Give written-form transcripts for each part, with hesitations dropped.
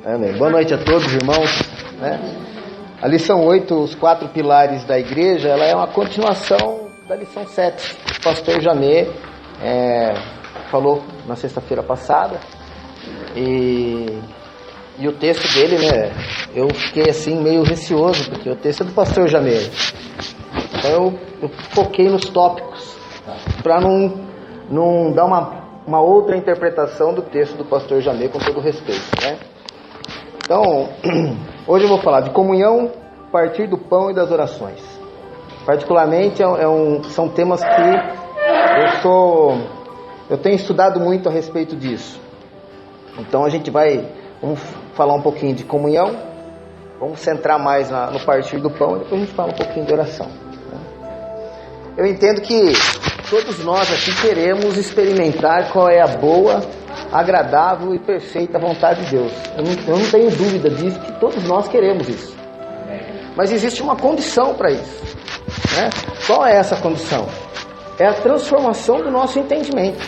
Amém. Boa noite a todos, irmãos. A lição 8, os 4 pilares da igreja, ela é uma continuação da lição 7. O pastor Jamê falou na sexta-feira passada. E o texto dele, eu fiquei assim meio receoso, porque o texto é do pastor Jamê. Então eu foquei nos tópicos, para não dar uma outra interpretação do texto do pastor Jamê, com todo respeito, Então, hoje eu vou falar de comunhão, partir do pão e das orações. Particularmente, são temas que eu tenho estudado muito a respeito disso. Então, vamos falar um pouquinho de comunhão, vamos centrar mais no partir do pão, e depois a gente fala um pouquinho de oração. Eu entendo que todos nós aqui queremos experimentar qual é a boa, agradável e perfeita vontade de Deus. Eu não tenho dúvida disso, que todos nós queremos isso. Mas existe uma condição para isso. Qual é essa condição? É a transformação do nosso entendimento.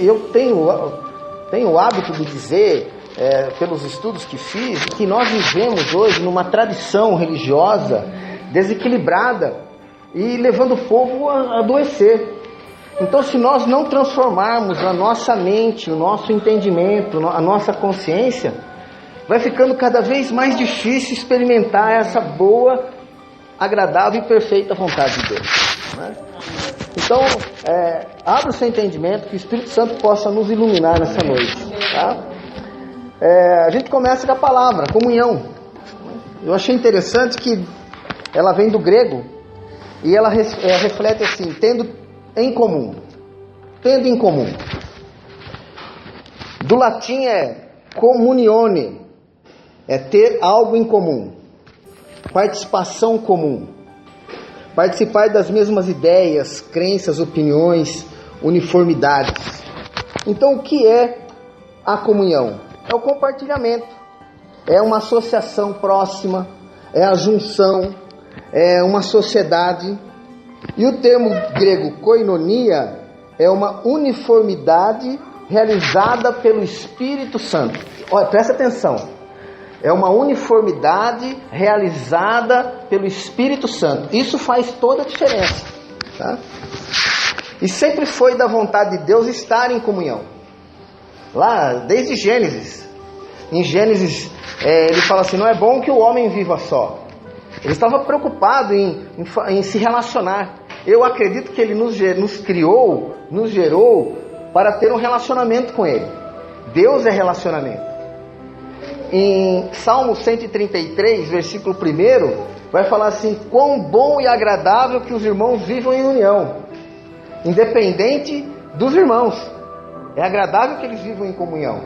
E eu tenho o hábito de dizer, pelos estudos que fiz, que nós vivemos hoje numa tradição religiosa desequilibrada e levando o povo a adoecer. Então, se nós não transformarmos a nossa mente, o nosso entendimento, a nossa consciência, vai ficando cada vez mais difícil experimentar essa boa, agradável e perfeita vontade de Deus. Então, abra o seu entendimento, que o Espírito Santo possa nos iluminar nessa noite. A gente começa com a palavra, comunhão. Eu achei interessante que ela vem do grego e ela reflete assim, tendo em comum. Tendo em comum. Do latim é communione, é ter algo em comum. Participação comum. Participar das mesmas ideias, crenças, opiniões, uniformidades. Então, o que é a comunhão? É o compartilhamento. É uma associação próxima, é a junção, é uma sociedade. E o termo grego koinonia é uma uniformidade realizada pelo Espírito Santo. Olha, presta atenção. É uma uniformidade realizada pelo Espírito Santo. Isso faz toda a diferença. E sempre foi da vontade de Deus estar em comunhão. Lá, desde Gênesis. Em Gênesis, ele fala assim, não é bom que o homem viva só. Ele estava preocupado em se relacionar. Eu acredito que ele nos criou, nos gerou para ter um relacionamento com Ele. Deus é relacionamento. Em Salmo 133, versículo 1, vai falar assim, quão bom e agradável que os irmãos vivam em união, independente dos irmãos. É agradável que eles vivam em comunhão.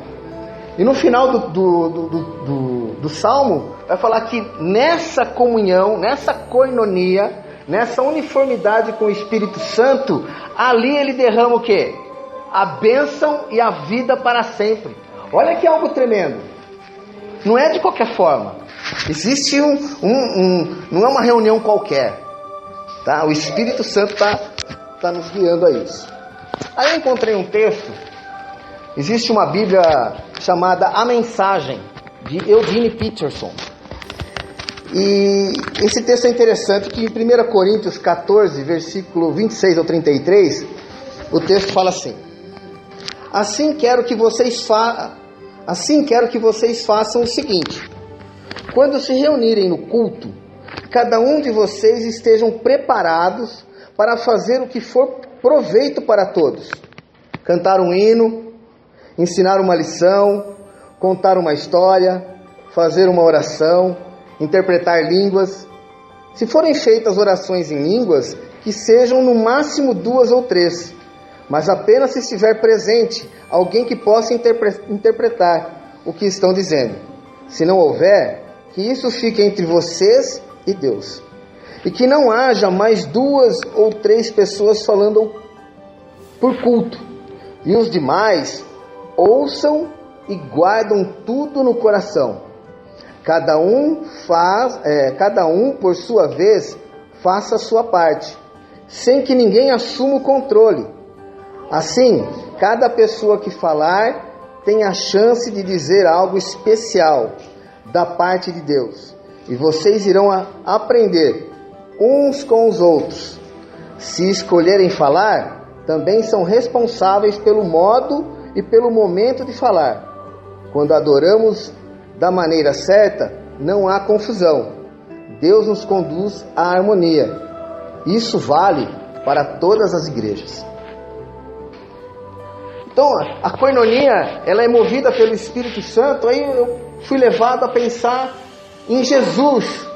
E no final do Salmo, vai falar que nessa comunhão, nessa koinonia, nessa uniformidade com o Espírito Santo, ali ele derrama o quê? A bênção e a vida para sempre. Olha que algo tremendo. Não é de qualquer forma. Existe não é uma reunião qualquer. O Espírito Santo está nos guiando a isso. Aí eu encontrei um texto. Existe uma Bíblia chamada A Mensagem, de Eugene Peterson. E esse texto é interessante, que em 1 Coríntios 14, versículo 26 ao 33, o texto fala assim: Assim quero que vocês façam o seguinte: quando se reunirem no culto, cada um de vocês estejam preparados para fazer o que for proveito para todos. Cantar um hino, ensinar uma lição, contar uma história, fazer uma oração, interpretar línguas. Se forem feitas orações em línguas, que sejam no máximo 2 ou 3, mas apenas se estiver presente alguém que possa interpretar o que estão dizendo. Se não houver, que isso fique entre vocês e Deus. E que não haja mais 2 ou 3 pessoas falando por culto, e os demais ouçam e guardam tudo no coração. Cada um, por sua vez, faça a sua parte, sem que ninguém assuma o controle. Assim, cada pessoa que falar, tem a chance de dizer algo especial da parte de Deus. E vocês irão aprender uns com os outros. Se escolherem falar, também são responsáveis pelo modo e pelo momento de falar. Quando adoramos da maneira certa, não há confusão. Deus nos conduz à harmonia. Isso vale para todas as igrejas. Então, a koinonia, ela é movida pelo Espírito Santo. Aí eu fui levado a pensar em Jesus,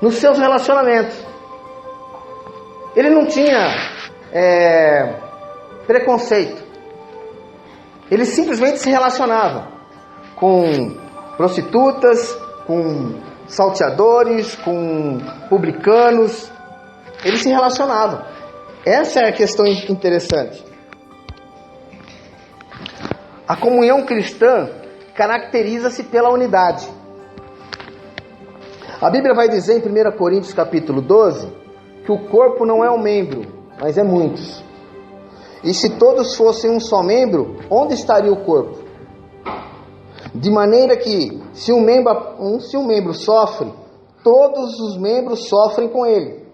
nos seus relacionamentos. Ele não tinha preconceito. Ele simplesmente se relacionava com prostitutas, com salteadores, com publicanos. Ele se relacionava. Essa é a questão interessante. A comunhão cristã caracteriza-se pela unidade. A Bíblia vai dizer em 1 Coríntios capítulo 12 que o corpo não é um membro, mas é muitos. E se todos fossem um só membro, onde estaria o corpo? De maneira que se um membro sofre, todos os membros sofrem com ele.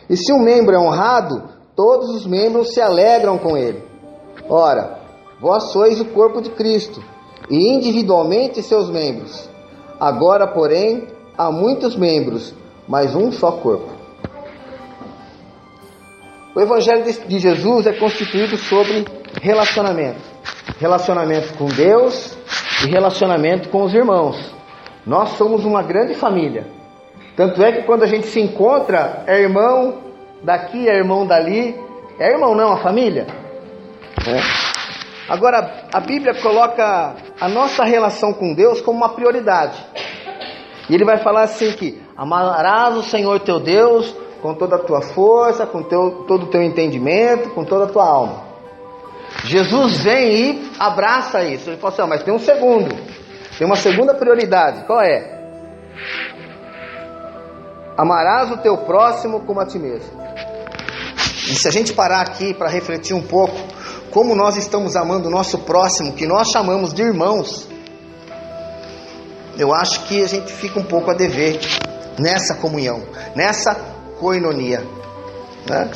E se um membro é honrado, todos os membros se alegram com ele. Ora, vós sois o corpo de Cristo, e individualmente seus membros. Agora, porém, há muitos membros, mas um só corpo. O Evangelho de Jesus é constituído sobre relacionamento. Relacionamento com Deus e relacionamento com os irmãos. Nós somos uma grande família. Tanto é que quando a gente se encontra, é irmão daqui, é irmão dali. É irmão não, a família. Agora, a Bíblia coloca a nossa relação com Deus como uma prioridade. E ele vai falar assim que amarás o Senhor teu Deus com toda a tua força, com todo o teu entendimento, com toda a tua alma. Jesus vem e abraça isso. Ele fala assim, mas tem um segundo. Tem uma segunda prioridade. Qual é? Amarás o teu próximo como a ti mesmo. E se a gente parar aqui para refletir um pouco, como nós estamos amando o nosso próximo, que nós chamamos de irmãos, eu acho que a gente fica um pouco a dever nessa comunhão, nessa koinonia, né?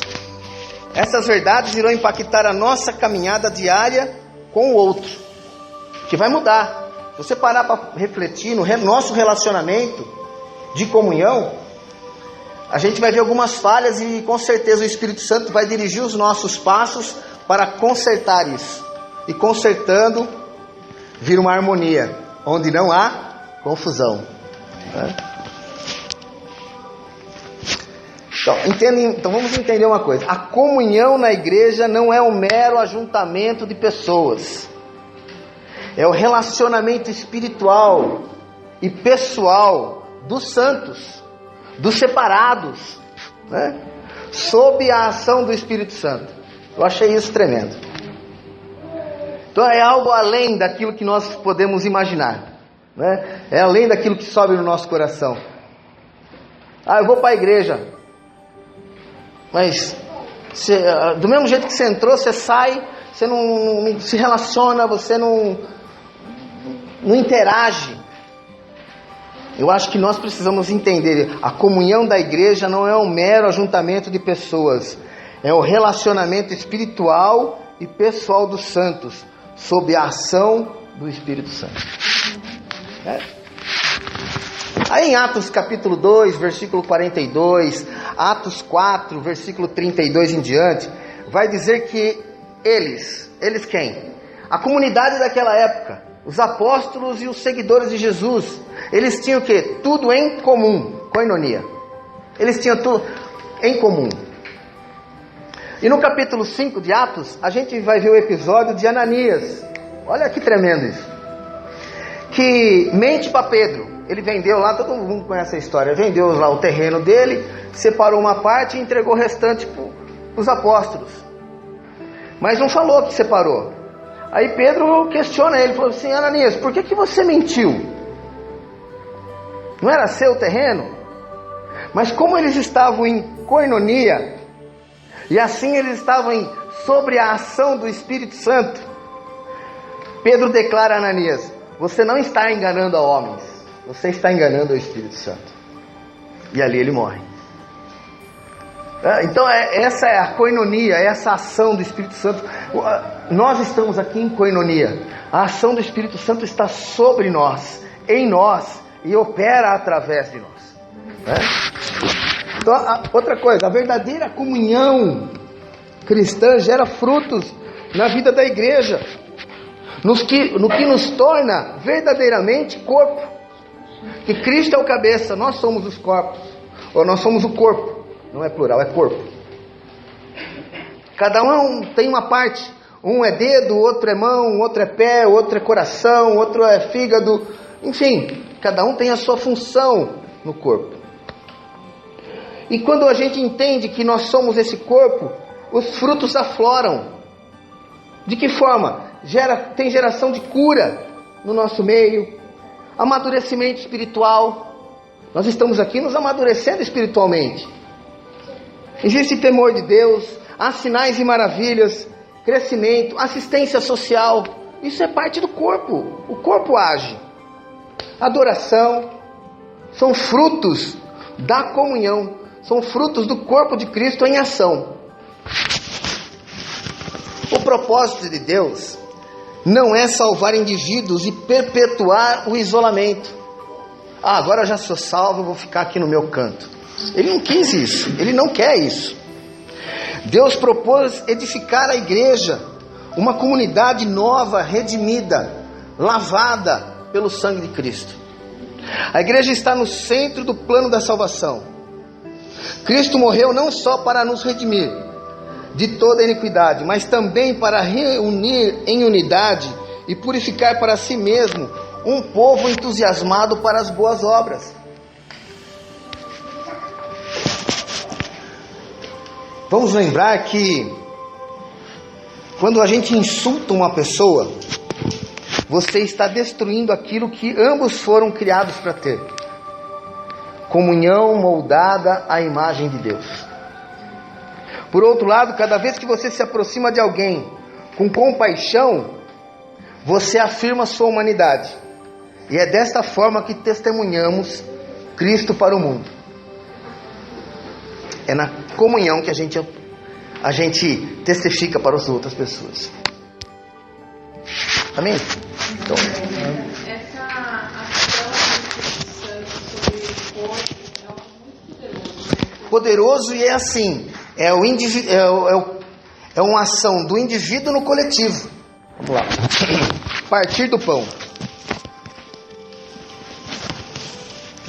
Essas verdades irão impactar a nossa caminhada diária com o outro, que vai mudar. Se você parar para refletir no nosso relacionamento de comunhão, a gente vai ver algumas falhas e com certeza o Espírito Santo vai dirigir os nossos passos para consertar isso. E consertando, vira uma harmonia, onde não há confusão, né? Então vamos entender uma coisa. A comunhão na igreja não é um mero ajuntamento de pessoas. É o relacionamento espiritual e pessoal dos santos, dos separados, né? Sob a ação do Espírito Santo. Eu achei isso tremendo. Então é algo além daquilo que nós podemos imaginar, né? É além daquilo que sobe no nosso coração. Eu vou para a igreja, mas do mesmo jeito que você entrou, você sai, você não se relaciona, você não interage. Eu acho que nós precisamos entender, a comunhão da igreja não é um mero ajuntamento de pessoas, é o relacionamento espiritual e pessoal dos santos, sob a ação do Espírito Santo. Aí em Atos capítulo 2, versículo 42, Atos 4, versículo 32 em diante, vai dizer que eles quem? A comunidade daquela época, os apóstolos e os seguidores de Jesus, eles tinham o quê? Tudo em comum, koinonia. Eles tinham tudo em comum. E no capítulo 5 de Atos, a gente vai ver o episódio de Ananias. Olha que tremendo isso. Que mente para Pedro. Ele vendeu lá, todo mundo conhece a história, vendeu lá o terreno dele, separou uma parte e entregou o restante para os apóstolos. Mas não falou que separou. Aí Pedro questiona ele, falou assim, Ananias, por que você mentiu? Não era seu terreno? Mas como eles estavam em koinonia, e assim eles estavam sobre a ação do Espírito Santo, Pedro declara a Ananias: você não está enganando a homens, você está enganando o Espírito Santo. E ali ele morre. Então essa é a koinonia, essa ação do Espírito Santo. Nós estamos aqui em koinonia. A ação do Espírito Santo está sobre nós, em nós, e opera através de nós. Então, outra coisa, a verdadeira comunhão cristã gera frutos na vida da igreja, no que nos torna verdadeiramente corpo. Que Cristo é o cabeça, nós somos os corpos, ou nós somos o corpo. Não é plural, é corpo. Cada um tem uma parte. Um é dedo, outro é mão, outro é pé, outro é coração, outro é fígado. Enfim, cada um tem a sua função no corpo. E quando a gente entende que nós somos esse corpo, os frutos afloram. De que forma? Tem geração de cura no nosso meio, amadurecimento espiritual. Nós estamos aqui nos amadurecendo espiritualmente. Existe temor de Deus, há sinais e maravilhas, crescimento, assistência social. Isso é parte do corpo. O corpo age. Adoração são frutos da comunhão, são frutos do corpo de Cristo em ação. O propósito de Deus não é salvar indivíduos e perpetuar o isolamento. Agora eu já sou salvo, vou ficar aqui no meu canto. Ele não quis isso, ele não quer isso. Deus propôs edificar a igreja, uma comunidade nova, redimida, lavada pelo sangue de Cristo. A igreja está no centro do plano da salvação. Cristo morreu não só para nos redimir de toda iniquidade, mas também para reunir em unidade e purificar para si mesmo um povo entusiasmado para as boas obras. Vamos lembrar que quando a gente insulta uma pessoa, você está destruindo aquilo que ambos foram criados para ter: comunhão moldada à imagem de Deus. Por outro lado, cada vez que você se aproxima de alguém com compaixão, você afirma sua humanidade. E é desta forma que testemunhamos Cristo para o mundo. É na comunhão que a gente testifica para as outras pessoas. Amém? Então, essa ação do Espírito Santo sobre o corpo é algo muito poderoso, e é assim, é uma ação do indivíduo no coletivo. Vamos lá. Partir do pão.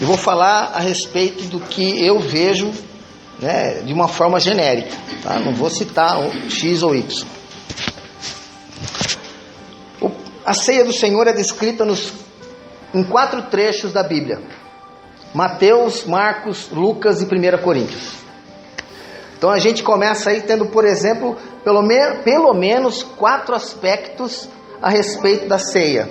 Eu vou falar a respeito do que eu vejo, né, de uma forma genérica, tá? Não vou citar X ou Y. A ceia do Senhor é descrita em 4 trechos da Bíblia: Mateus, Marcos, Lucas e 1 Coríntios. Então a gente começa aí tendo, por exemplo, pelo menos 4 aspectos a respeito da ceia.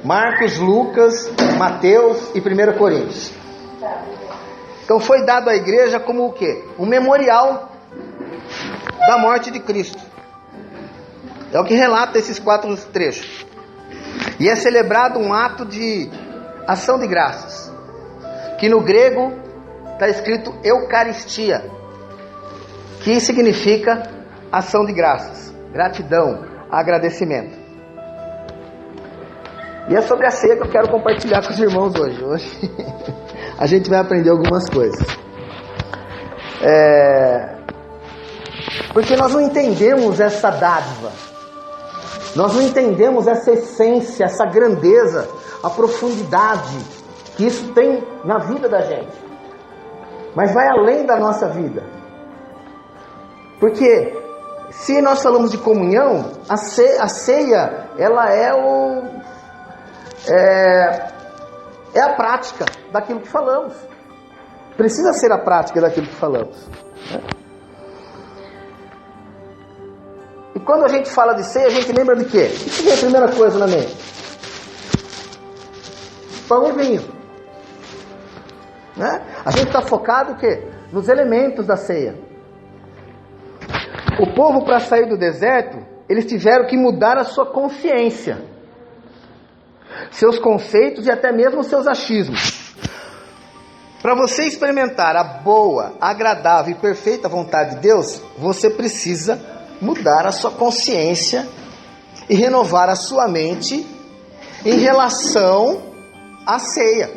Marcos, Lucas, Mateus e 1 Coríntios. Então foi dado à igreja como o quê? Um memorial da morte de Cristo. É o que relata esses 4 trechos. E é celebrado um ato de ação de graças, que no grego está escrito Eucaristia, que significa ação de graças, gratidão, agradecimento. E é sobre a ceia que eu quero compartilhar com os irmãos hoje. Hoje a gente vai aprender algumas coisas. Porque nós não entendemos essa dádiva, nós não entendemos essa essência, essa grandeza, a profundidade que isso tem na vida da gente. Mas vai além da nossa vida. Porque se nós falamos de comunhão, a ceia, ela é a prática daquilo que falamos. Precisa ser a prática daquilo que falamos, né? E quando a gente fala de ceia, a gente lembra de quê? O que vem a primeira coisa na mente? Pão e vinho, né? A gente está focado o quê? Nos elementos da ceia. O povo, para sair do deserto, eles tiveram que mudar a sua consciência, seus conceitos e até mesmo seus achismos. Para você experimentar a boa, agradável e perfeita vontade de Deus, você precisa mudar a sua consciência e renovar a sua mente em relação à ceia.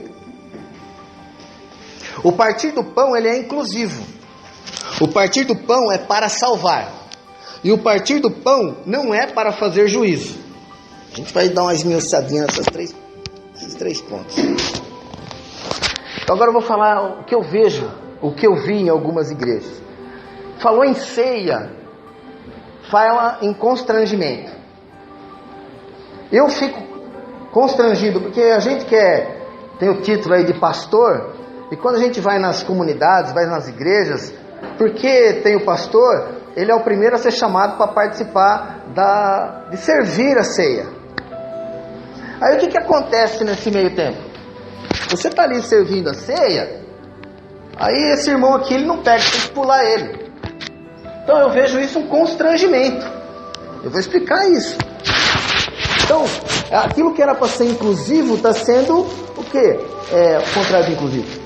O partir do pão, ele é inclusivo. O partir do pão é para salvar. E o partir do pão não é para fazer juízo. A gente vai dar uma esmiuçadinha nesses três pontos. Então agora eu vou falar o que eu vejo, o que eu vi em algumas igrejas. Falou em ceia, fala em constrangimento. Eu fico constrangido, porque a gente tem o título aí de pastor, e quando a gente vai nas comunidades, vai nas igrejas, porque tem o pastor, ele é o primeiro a ser chamado para participar de servir a ceia. Aí o que acontece nesse meio tempo? Você está ali servindo a ceia, aí esse irmão aqui, ele não pega, tem que pular ele. Então eu vejo isso um constrangimento. Eu vou explicar isso. Então, aquilo que era para ser inclusivo está sendo o quê? O contrário de inclusivo.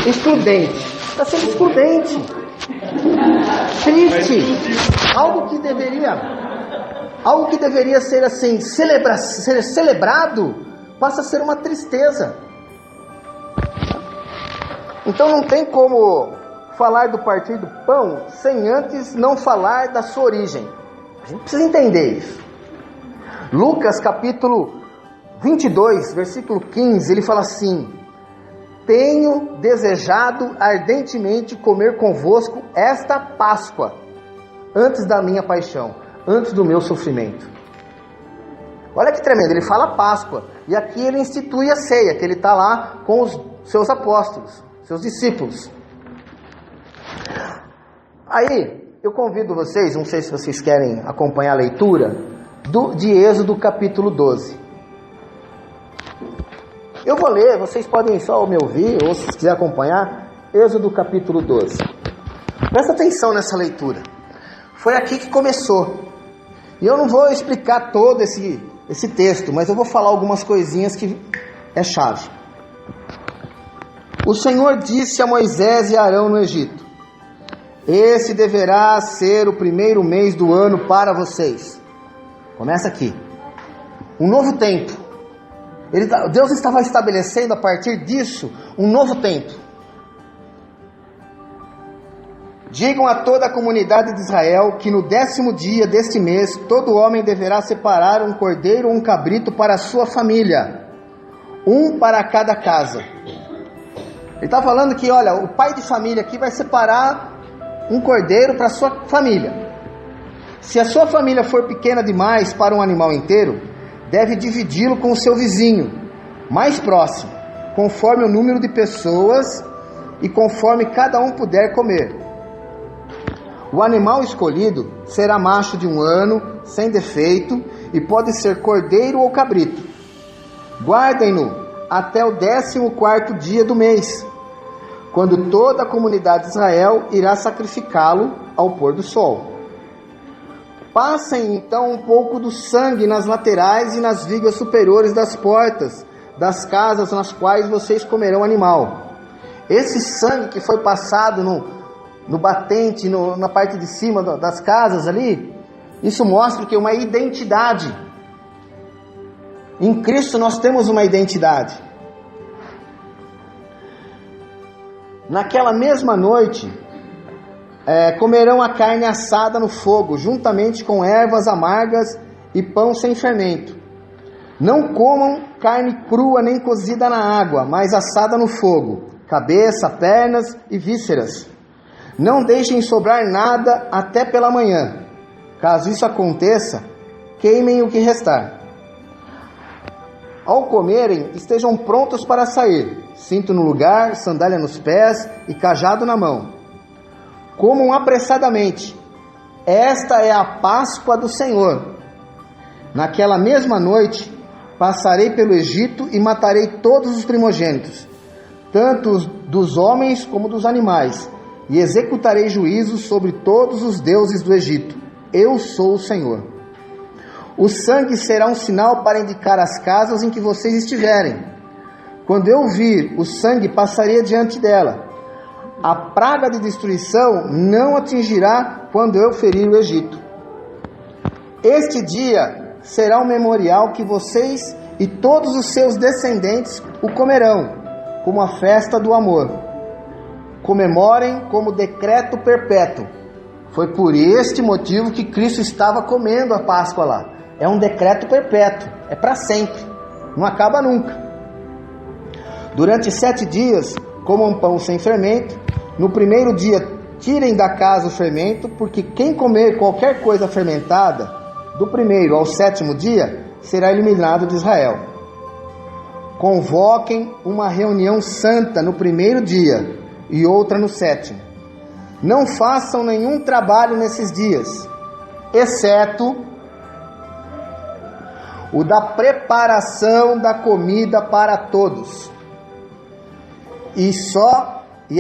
Excludente. Está sendo excludente. Triste. Algo que deveria ser assim, ser celebrado, passa a ser uma tristeza. Então não tem como falar do partir do pão sem antes não falar da sua origem. A gente precisa entender isso. Lucas capítulo 22, versículo 15, ele fala assim: tenho desejado ardentemente comer convosco esta Páscoa, antes da minha paixão, antes do meu sofrimento. Olha que tremendo, ele fala Páscoa, e aqui ele institui a ceia, que ele está lá com os seus apóstolos, seus discípulos. Aí, eu convido vocês, não sei se vocês querem acompanhar a leitura, de Êxodo capítulo 12. Eu vou ler, vocês podem só me ouvir, ou se quiser acompanhar, Êxodo capítulo 12. Presta atenção nessa leitura. Foi aqui que começou. E eu não vou explicar todo esse texto, mas eu vou falar algumas coisinhas que é chave. O Senhor disse a Moisés e a Arão no Egito: esse deverá ser o primeiro mês do ano para vocês. Começa aqui. Um novo tempo. Deus estava estabelecendo a partir disso um novo tempo. Digam a toda a comunidade de Israel que no 10º dia deste mês, todo homem deverá separar um cordeiro ou um cabrito para a sua família, um para cada casa. Ele está falando que, olha, o pai de família aqui vai separar um cordeiro para a sua família. Se a sua família for pequena demais para um animal inteiro, deve dividi-lo com o seu vizinho mais próximo, conforme o número de pessoas e conforme cada um puder comer. O animal escolhido será macho de 1 ano, sem defeito, e pode ser cordeiro ou cabrito. Guardem-no até o 14º dia do mês, quando toda a comunidade de Israel irá sacrificá-lo ao pôr do sol. Passem então um pouco do sangue nas laterais e nas vigas superiores das portas das casas nas quais vocês comerão o animal. Esse sangue que foi passado no batente, na parte de cima das casas ali, isso mostra que é uma identidade. Em Cristo nós temos uma identidade. Naquela mesma noite, comerão a carne assada no fogo, juntamente com ervas amargas e pão sem fermento. Não comam carne crua nem cozida na água, mas assada no fogo, cabeça, pernas e vísceras. Não deixem sobrar nada até pela manhã. Caso isso aconteça, queimem o que restar. Ao comerem, estejam prontos para sair, cinto no lugar, sandália nos pés e cajado na mão. Comam apressadamente. Esta é a Páscoa do Senhor. Naquela mesma noite, passarei pelo Egito e matarei todos os primogênitos, tanto dos homens como dos animais, e executarei juízo sobre todos os deuses do Egito. Eu sou o Senhor. O sangue será um sinal para indicar as casas em que vocês estiverem. Quando eu vir o sangue, passarei diante dela. A praga de destruição não atingirá quando eu ferir o Egito. Este dia será um memorial que vocês e todos os seus descendentes o comerão, como a festa do amor. Comemorem como decreto perpétuo. Foi por este motivo que Cristo estava comendo a Páscoa lá. É um decreto perpétuo, é para sempre, não acaba nunca. Durante 7 dias, comam pão sem fermento. No primeiro dia, tirem da casa o fermento, porque quem comer qualquer coisa fermentada, do primeiro ao 7º dia, será eliminado de Israel. Convoquem uma reunião santa no primeiro dia e outra no 7º. Não façam nenhum trabalho nesses dias, exceto o da preparação da comida para todos. E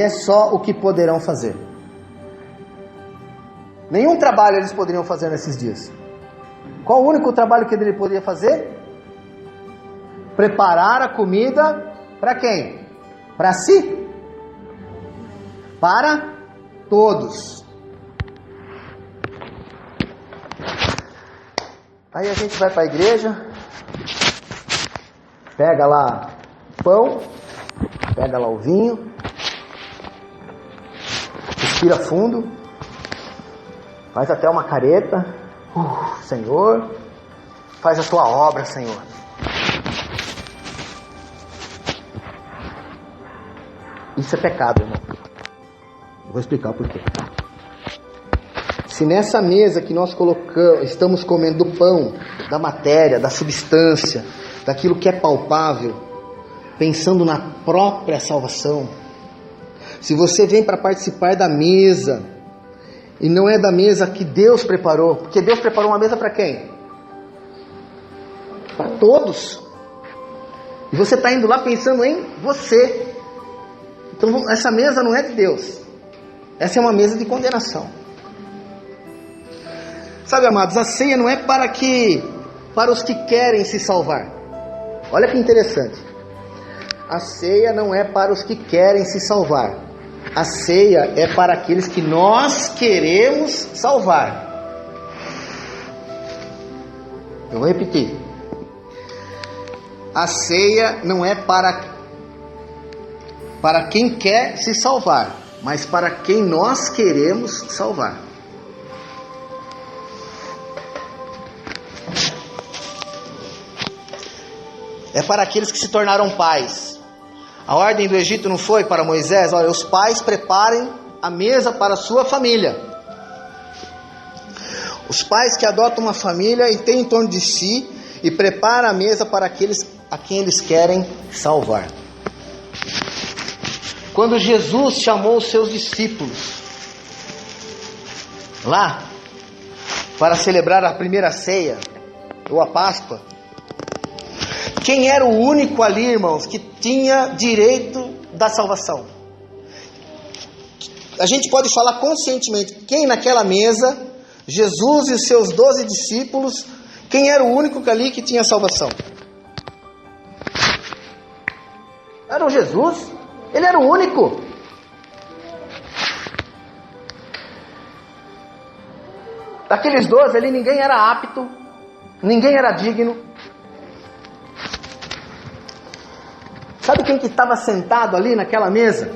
é só o que poderão fazer. Nenhum trabalho eles poderiam fazer nesses dias. Qual o único trabalho que ele poderia fazer? Preparar a comida para quem? Para si? Para todos. Aí a gente vai para a igreja, pega lá pão, pega lá o vinho, respira fundo, faz até uma careta. Senhor, faz a tua obra, Senhor. Isso é pecado, irmão. Eu vou explicar o porquê. Se nessa mesa que nós estamos comendo do pão, da matéria, da substância, daquilo que é palpável, pensando na própria salvação, se você vem para participar da mesa, e não é da mesa que Deus preparou, porque Deus preparou uma mesa para quem? Para todos. E você está indo lá pensando em você. Então essa mesa não é de Deus. Essa é uma mesa de condenação. Sabe, amados, a ceia não é para os que querem se salvar. Olha que interessante. A ceia não é para os que querem se salvar. A ceia é para aqueles que nós queremos salvar. Eu vou repetir. A ceia não é para quem quer se salvar, mas para quem nós queremos salvar. É para aqueles que se tornaram pais. A ordem do Egito não foi para Moisés: olha, os pais preparem a mesa para a sua família. Os pais que adotam uma família e têm em torno de si e preparam a mesa para aqueles a quem eles querem salvar. Quando Jesus chamou os seus discípulos lá para celebrar a primeira ceia ou a Páscoa, quem era o único ali, irmãos, que tinha direito da salvação? A gente pode falar conscientemente, quem naquela mesa, Jesus e os seus 12 discípulos, quem era o único ali que tinha salvação? Era o Jesus. Ele era o único. Daqueles 12 ali, ninguém era apto, ninguém era digno. Sabe quem que estava sentado ali naquela mesa?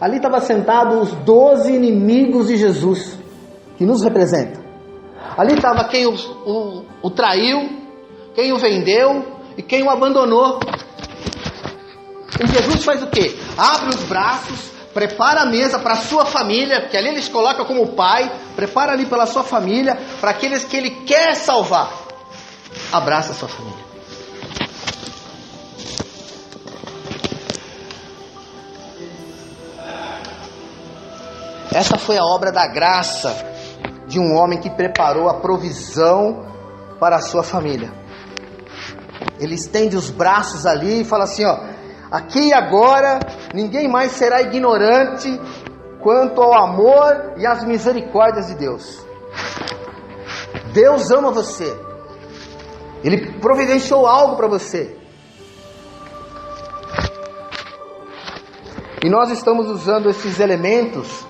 Ali estava sentado os 12 inimigos de Jesus, que nos representa. Ali estava quem o traiu, quem o vendeu e quem o abandonou. E Jesus faz o quê? Abre os braços, prepara a mesa para a sua família, que ali ele se coloca como pai, prepara ali pela sua família, para aqueles que ele quer salvar. Abraça a sua família. Essa foi a obra da graça de um homem que preparou a provisão para a sua família. Ele estende os braços ali e fala assim, ó: aqui e agora ninguém mais será ignorante quanto ao amor e as misericórdias de Deus. Deus ama você. Ele providenciou algo para você. E nós estamos usando esses elementos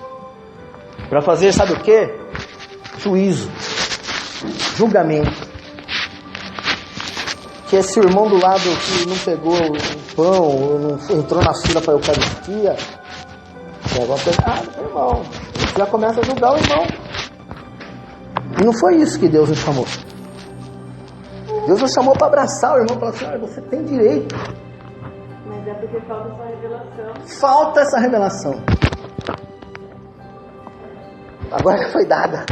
para fazer, sabe o que? Juízo, julgamento. Que esse irmão do lado que não pegou o pão, ou não entrou na fila para a Eucaristia, o negócio é errado, irmão. Você já começa a julgar o irmão. E não foi isso que Deus nos chamou. Deus nos chamou para abraçar o irmão e falar assim: você tem direito. Mas é porque falta essa revelação. Falta essa revelação. Agora já foi dada.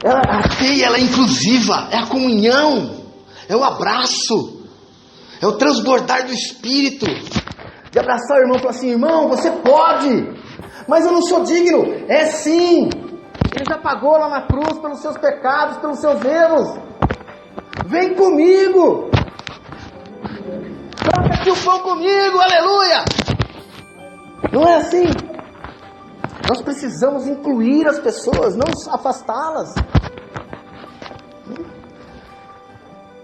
A ceia, ela é inclusiva, é a comunhão, é o abraço, é o transbordar do Espírito, de abraçar o irmão e falar assim: irmão, você pode, mas eu não sou digno. É sim, Ele já pagou lá na cruz pelos seus pecados, pelos seus erros. Vem comigo, troca aqui o pão comigo, aleluia. Não é assim? Nós precisamos incluir as pessoas, não afastá-las.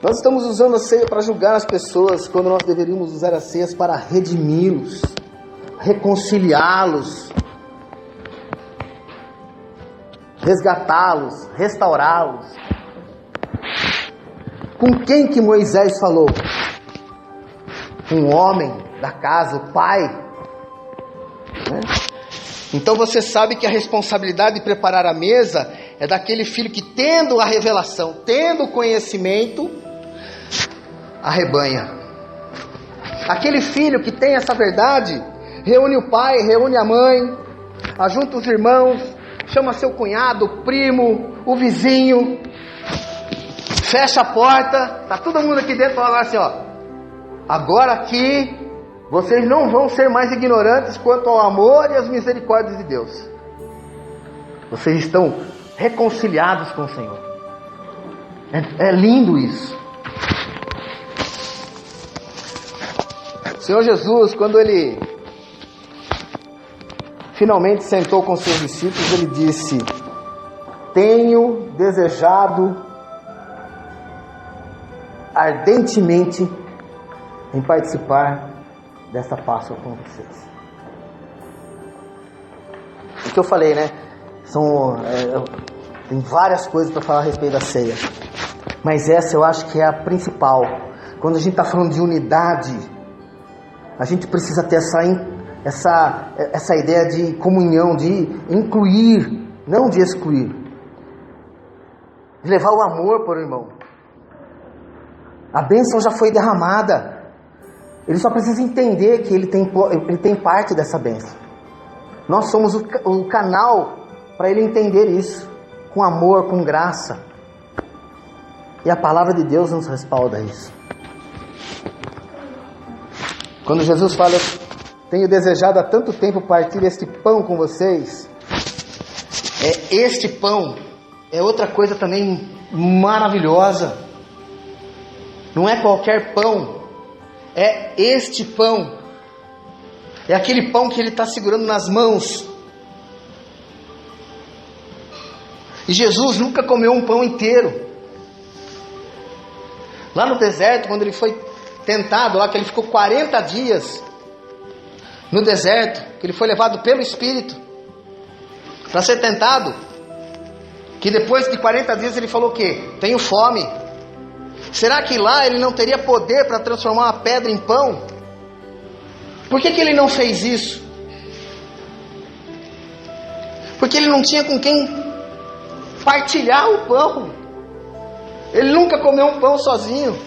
Nós estamos usando a ceia para julgar as pessoas, quando nós deveríamos usar as ceias para redimi-los, reconciliá-los, resgatá-los, restaurá-los. Com quem que Moisés falou? Um homem da casa, o pai, né? Então você sabe que a responsabilidade de preparar a mesa é daquele filho que, tendo a revelação, tendo o conhecimento, arrebanha. Aquele filho que tem essa verdade, reúne o pai, reúne a mãe, ajunta os irmãos, chama seu cunhado, o primo, o vizinho, fecha a porta, tá todo mundo aqui dentro, fala assim: ó, agora aqui vocês não vão ser mais ignorantes quanto ao amor e às misericórdias de Deus. Vocês estão reconciliados com o Senhor. É lindo isso. O Senhor Jesus, quando Ele finalmente sentou com seus discípulos, Ele disse: tenho desejado ardentemente em participar dessa Páscoa com vocês. O que eu falei, né? Tem várias coisas para falar a respeito da ceia, mas essa eu acho que é a principal. Quando a gente está falando de unidade, a gente precisa ter essa ideia de comunhão, de incluir, não de excluir, de levar o amor para o irmão. A bênção já foi derramada. Ele só precisa entender que ele tem parte dessa bênção. Nós somos o canal para ele entender isso, com amor, com graça. E a palavra de Deus nos respalda isso. Quando Jesus fala: tenho desejado há tanto tempo partir este pão com vocês, este pão é outra coisa também maravilhosa. Não é qualquer pão. É este pão. É aquele pão que ele está segurando nas mãos. E Jesus nunca comeu um pão inteiro. Lá no deserto, quando ele foi tentado, lá que ele ficou 40 dias no deserto, que ele foi levado pelo Espírito para ser tentado, que depois de 40 dias ele falou o quê? Tenho fome. Será que lá ele não teria poder para transformar uma pedra em pão? Por que ele não fez isso? Porque ele não tinha com quem partilhar o pão. Ele nunca comeu um pão sozinho.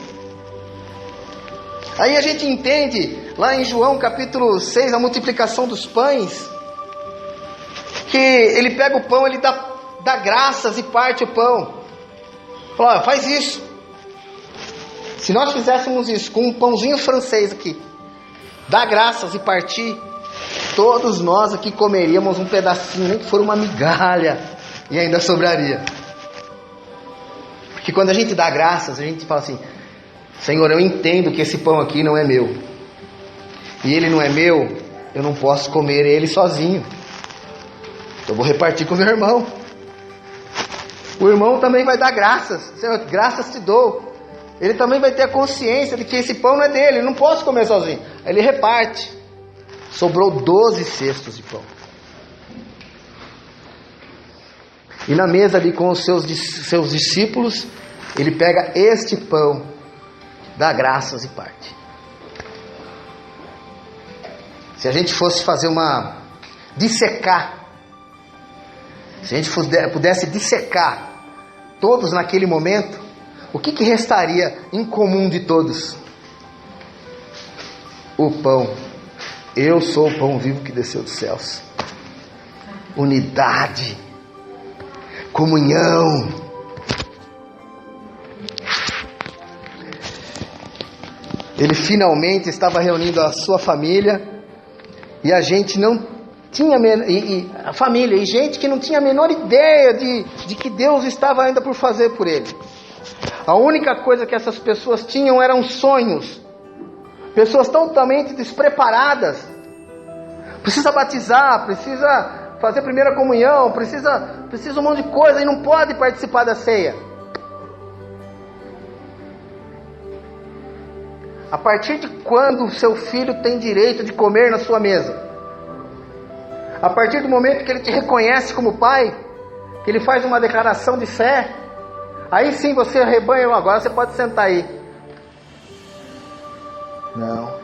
Aí a gente entende, lá em João capítulo 6, a multiplicação dos pães, que ele pega o pão, ele dá graças e parte o pão. Fala: faz isso. Se nós fizéssemos isso com um pãozinho francês aqui, dar graças e partir, todos nós aqui comeríamos um pedacinho, nem que for uma migalha, e ainda sobraria. Porque quando a gente dá graças, a gente fala assim: Senhor, eu entendo que esse pão aqui não é meu, e ele não é meu eu não posso comer ele sozinho. Eu vou repartir com o meu irmão. O irmão também vai dar graças. Senhor, graças te dou. Ele também vai ter a consciência de que esse pão não é dele. Eu não posso comer sozinho. Aí ele reparte. Sobrou 12 cestos de pão. E na mesa ali com os seus discípulos, ele pega este pão, dá graças e parte. Se a gente fosse fazer dissecar, se a gente pudesse dissecar todos naquele momento, o que restaria em comum de todos? O pão. Eu sou o pão vivo que desceu dos céus. Unidade. Comunhão. Ele finalmente estava reunindo a sua família, e a gente não tinha a família, e gente que não tinha a menor ideia de que Deus estava ainda por fazer por ele. A única coisa que essas pessoas tinham eram sonhos. Pessoas totalmente despreparadas. Precisa batizar, precisa fazer primeira comunhão, precisa um monte de coisa, e não pode participar da ceia. A partir de quando o seu filho tem direito de comer na sua mesa? A partir do momento que ele te reconhece como pai, que ele faz uma declaração de fé, aí sim você rebanha, agora você pode sentar aí. Não.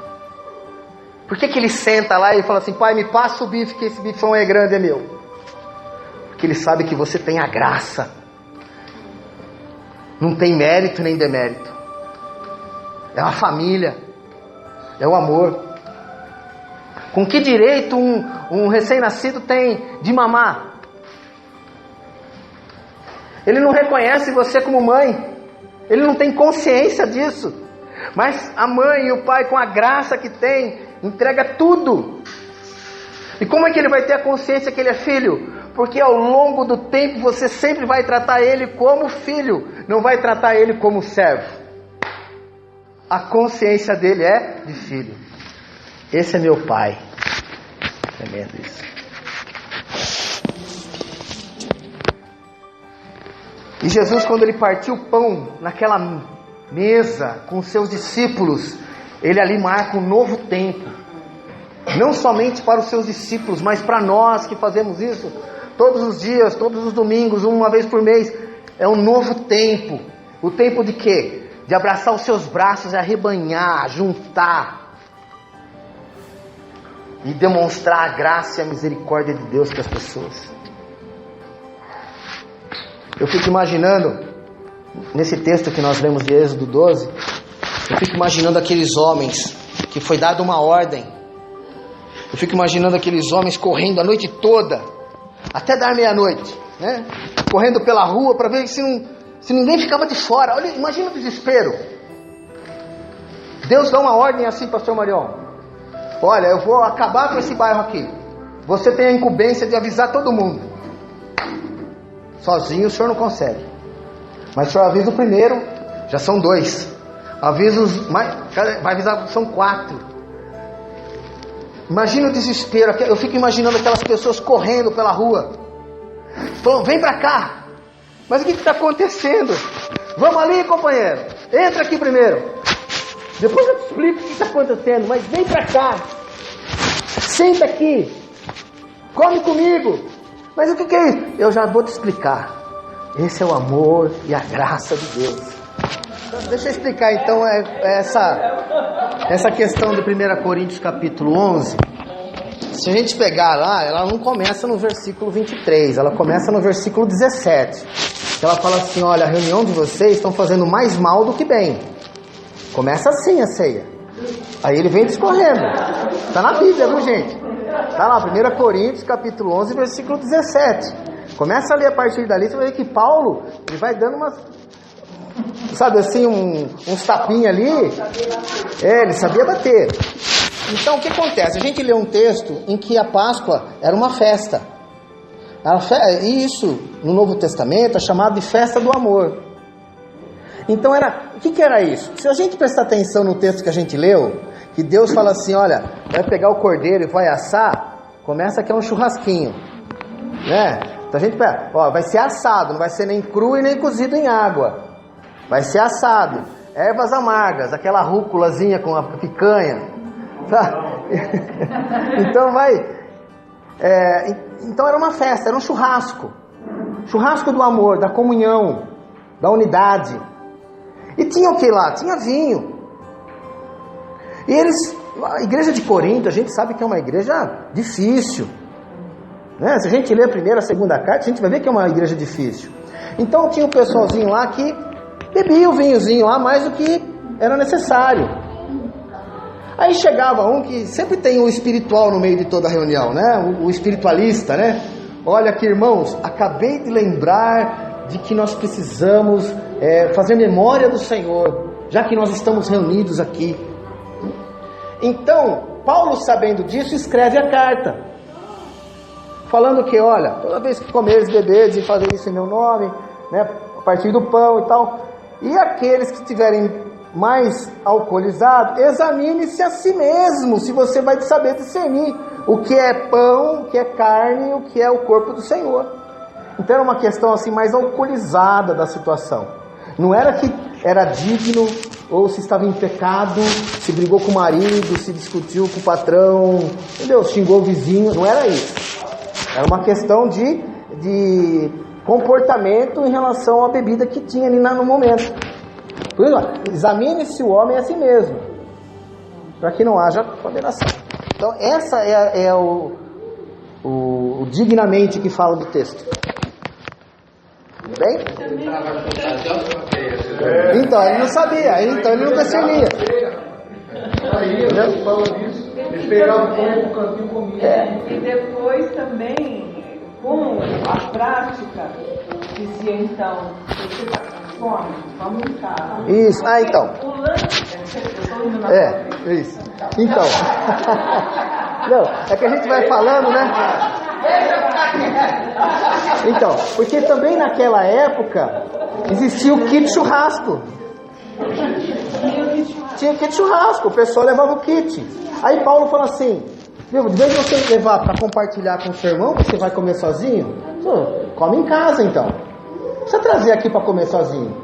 Por que ele senta lá e fala assim: pai, me passa o bife, que esse bifão é grande, é meu? Porque ele sabe que você tem a graça. Não tem mérito nem demérito. É uma família. É o amor. Com que direito um recém-nascido tem de mamar? Ele não reconhece você como mãe. Ele não tem consciência disso. Mas a mãe e o pai, com a graça que tem, entrega tudo. E como é que ele vai ter a consciência que ele é filho? Porque ao longo do tempo você sempre vai tratar ele como filho, não vai tratar ele como servo. A consciência dele é de filho. Esse é meu pai. Tremendo isso. E Jesus, quando ele partiu o pão naquela mesa com os seus discípulos, ele ali marca um novo tempo. Não somente para os seus discípulos, mas para nós que fazemos isso todos os dias, todos os domingos, uma vez por mês. É um novo tempo. O tempo de quê? De abraçar os seus braços e arrebanhar, juntar e demonstrar a graça e a misericórdia de Deus para as pessoas. Eu fico imaginando, nesse texto que nós lemos de Êxodo 12, eu fico imaginando aqueles homens que foi dada uma ordem. Eu fico imaginando aqueles homens correndo a noite toda, até dar meia-noite, né? Correndo pela rua para ver se ninguém ficava de fora. Olha, imagina o desespero. Deus dá uma ordem assim, pastor Marion: olha, eu vou acabar com esse bairro aqui. Você tem a incumbência de avisar todo mundo. Sozinho o senhor não consegue, mas o senhor avisa o primeiro, já são 2. Avisa os mais, vai avisar, são 4. Imagina o desespero. Eu fico imaginando aquelas pessoas correndo pela rua. Falando: vem pra cá. Mas o que está acontecendo? Vamos ali, companheiro. Entra aqui primeiro. Depois eu te explico o que está acontecendo. Mas vem pra cá. Senta aqui. Come comigo. Mas o que é isso? Eu já vou te explicar. Esse é o amor e a graça de Deus. Deixa eu explicar então essa questão de 1 Coríntios capítulo 11. Se a gente pegar lá, ela não começa no versículo 23, ela começa no versículo 17. Ela fala assim: olha, a reunião de vocês estão fazendo mais mal do que bem. Começa assim a ceia. Aí ele vem discorrendo. Está na Bíblia, viu, gente? Está lá, 1 Coríntios capítulo 11, versículo 17. Começa a ler a partir dali, você vai ver que Paulo, ele vai dando umas, sabe assim, uns tapinhas ali. Ele sabia bater. Então o que acontece? A gente lê um texto em que a Páscoa era uma festa. E isso no Novo Testamento é chamado de festa do amor. Então o que era isso? Se a gente prestar atenção no texto que a gente leu, que Deus fala assim, olha, vai pegar o cordeiro e vai assar, começa aqui um churrasquinho, né? Então a gente pega, ó, vai ser assado, não vai ser nem cru e nem cozido em água, vai ser assado, ervas amargas, aquela rúculazinha com a picanha, tá? Então então era uma festa, era um churrasco do amor, da comunhão, da unidade. E tinha o que lá? Tinha vinho. E a igreja de Corinto, a gente sabe que é uma igreja difícil, né? Se a gente lê a primeira, a segunda carta, a gente vai ver que é uma igreja difícil. Então tinha um pessoalzinho lá que bebia o vinhozinho lá mais do que era necessário. Aí chegava um que sempre tem o espiritual no meio de toda a reunião, né? O espiritualista, né? Olha aqui, irmãos, acabei de lembrar de que nós precisamos fazer memória do Senhor, já que nós estamos reunidos aqui. Então, Paulo, sabendo disso, escreve a carta, falando que, olha, toda vez que comeres, beberes e fazer isso em meu nome, né, a partir do pão e tal, e aqueles que estiverem mais alcoolizados, examine-se a si mesmo, se você vai saber discernir o que é pão, o que é carne e o que é o corpo do Senhor. Então era uma questão assim mais alcoolizada da situação. Não era que era digno ou se estava em pecado, se brigou com o marido, se discutiu com o patrão, entendeu? Xingou o vizinho, não era isso. Era uma questão de comportamento em relação à bebida que tinha ali no momento. Por isso, examine-se o homem a si mesmo, para que não haja condenação. Então essa é o dignamente que fala do texto. Bem? Então ele não sabia, então ele não discernia. Ele pegava o pão no cantinho e comia. E depois também, com a prática, dizia então, você está com fome, vamos em casa. Isso, então. O lanche, isso. Então. Não, é que a gente vai falando, né? Então, porque também naquela época existia o kit churrasco. Tinha kit churrasco, o pessoal levava o kit. Aí Paulo fala assim, viu, de vez de você levar para compartilhar com o seu irmão, você vai comer sozinho, come em casa então. Não precisa trazer aqui para comer sozinho.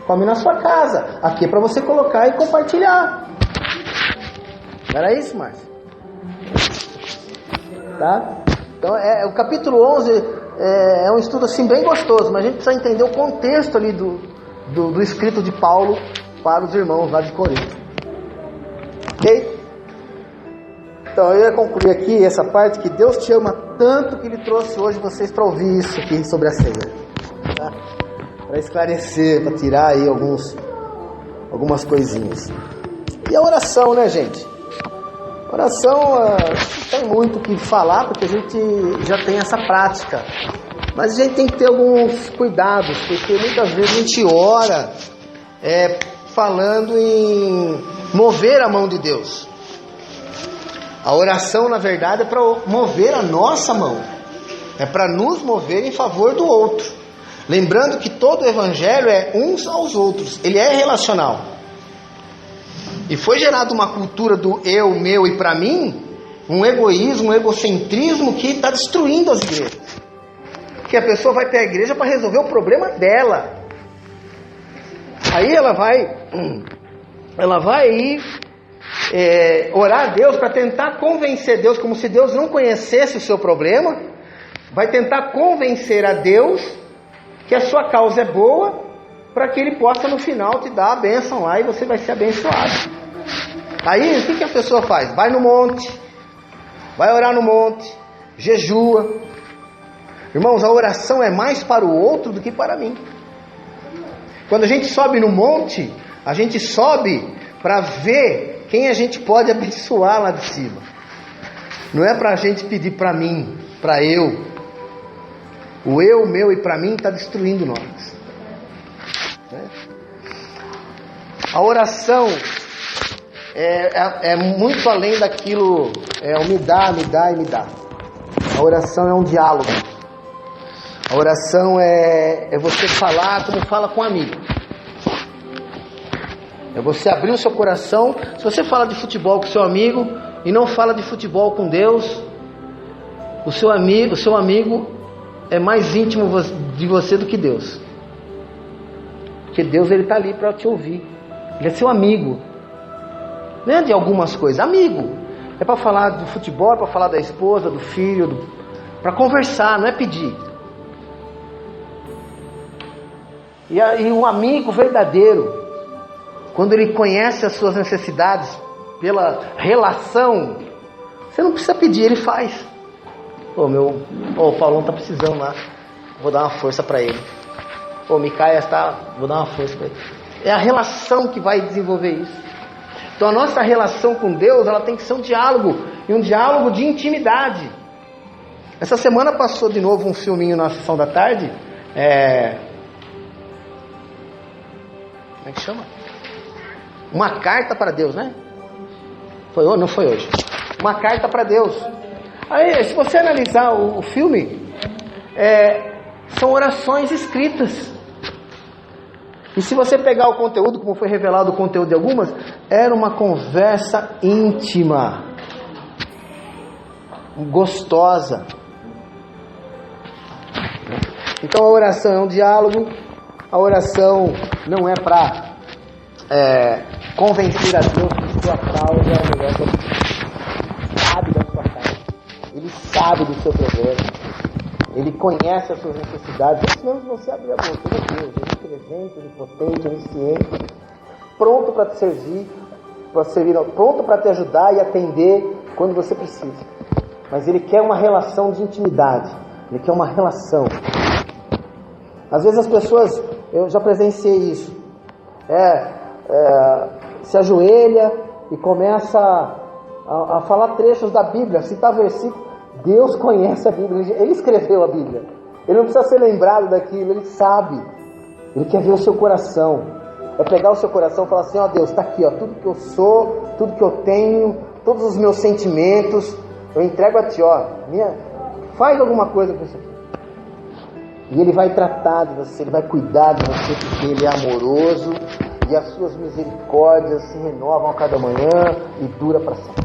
Come na sua casa. Aqui é para você colocar e compartilhar. Não era isso, Márcio? Tá? Então, o capítulo 11 é um estudo assim bem gostoso, mas a gente precisa entender o contexto ali do escrito de Paulo para os irmãos lá de Corinto. Ok? Então eu ia concluir aqui essa parte, que Deus te ama tanto que Ele trouxe hoje vocês para ouvir isso aqui sobre a ceia, tá? Para esclarecer, para tirar aí algumas coisinhas. E a oração, né, gente? Oração, não tem muito o que falar, porque a gente já tem essa prática. Mas a gente tem que ter alguns cuidados, porque muitas vezes a gente ora falando em mover a mão de Deus. A oração, na verdade, é para mover a nossa mão. É para nos mover em favor do outro. Lembrando que todo o evangelho é uns aos outros. Ele é relacional. E foi gerada uma cultura do eu, meu e para mim, um egoísmo, um egocentrismo que está destruindo as igrejas. Que a pessoa vai para a igreja para resolver o problema dela. Aí ela vai orar a Deus para tentar convencer Deus, como se Deus não conhecesse o seu problema. Vai tentar convencer a Deus que a sua causa é boa, para que Ele possa no final te dar a bênção lá e você vai ser abençoado. Aí o que a pessoa faz? Vai no monte, vai orar no monte, jejua. Irmãos, a oração é mais para o outro do que para mim. Quando a gente sobe no monte, a gente sobe para ver quem a gente pode abençoar lá de cima. Não é para a gente pedir para mim, para eu. O eu, meu e para mim está destruindo nós. A oração é muito além daquilo, o me dá e me dá. A oração é um diálogo. A oração é você falar como fala com um amigo. É você abrir o seu coração. Se você fala de futebol com seu amigo e não fala de futebol com Deus, o seu amigo é mais íntimo de você do que Deus. Porque Deus, ele está ali para te ouvir. Ele é seu amigo. Não é de algumas coisas, amigo. É para falar do futebol, é para falar da esposa, do filho, para conversar, não é pedir. E um amigo verdadeiro, quando ele conhece as suas necessidades pela relação, você não precisa pedir, ele faz. O Paulão está precisando lá, vou dar uma força para ele. Micaia vou dar uma força para ele. É a relação que vai desenvolver isso. Então a nossa relação com Deus, ela tem que ser um diálogo, e um diálogo de intimidade. Essa semana passou de novo um filminho na sessão da tarde, como é que chama? Uma carta para Deus, né? Não foi hoje. Uma carta para Deus. Aí, se você analisar o filme, são orações escritas. E se você pegar o conteúdo, como foi revelado o conteúdo de algumas, era uma conversa íntima, gostosa. Então a oração é um diálogo. A oração não é para convencer a Deus que sua causa é a melhor coisa. Ele sabe da sua causa, ele sabe do seu problema, ele conhece as suas necessidades. Antes mesmo de você abrir a boca, ele é Deus, ele é presente, onipotente, onisciente, pronto para te servir, pronto para te ajudar e atender quando você precisa. Mas ele quer uma relação de intimidade, ele quer uma relação. Às vezes as pessoas, eu já presenciei isso, se ajoelha e começa a falar trechos da Bíblia, citar versículos. Deus conhece a Bíblia, Ele escreveu a Bíblia, Ele não precisa ser lembrado daquilo, Ele sabe, Ele quer ver o seu coração, é pegar o seu coração e falar assim: ó Deus, está aqui, ó, tudo que eu sou, tudo que eu tenho, todos os meus sentimentos, eu entrego a Ti, ó, faz alguma coisa com isso aqui. E Ele vai tratar de você, Ele vai cuidar de você, porque Ele é amoroso, e as suas misericórdias se renovam a cada manhã e dura para sempre.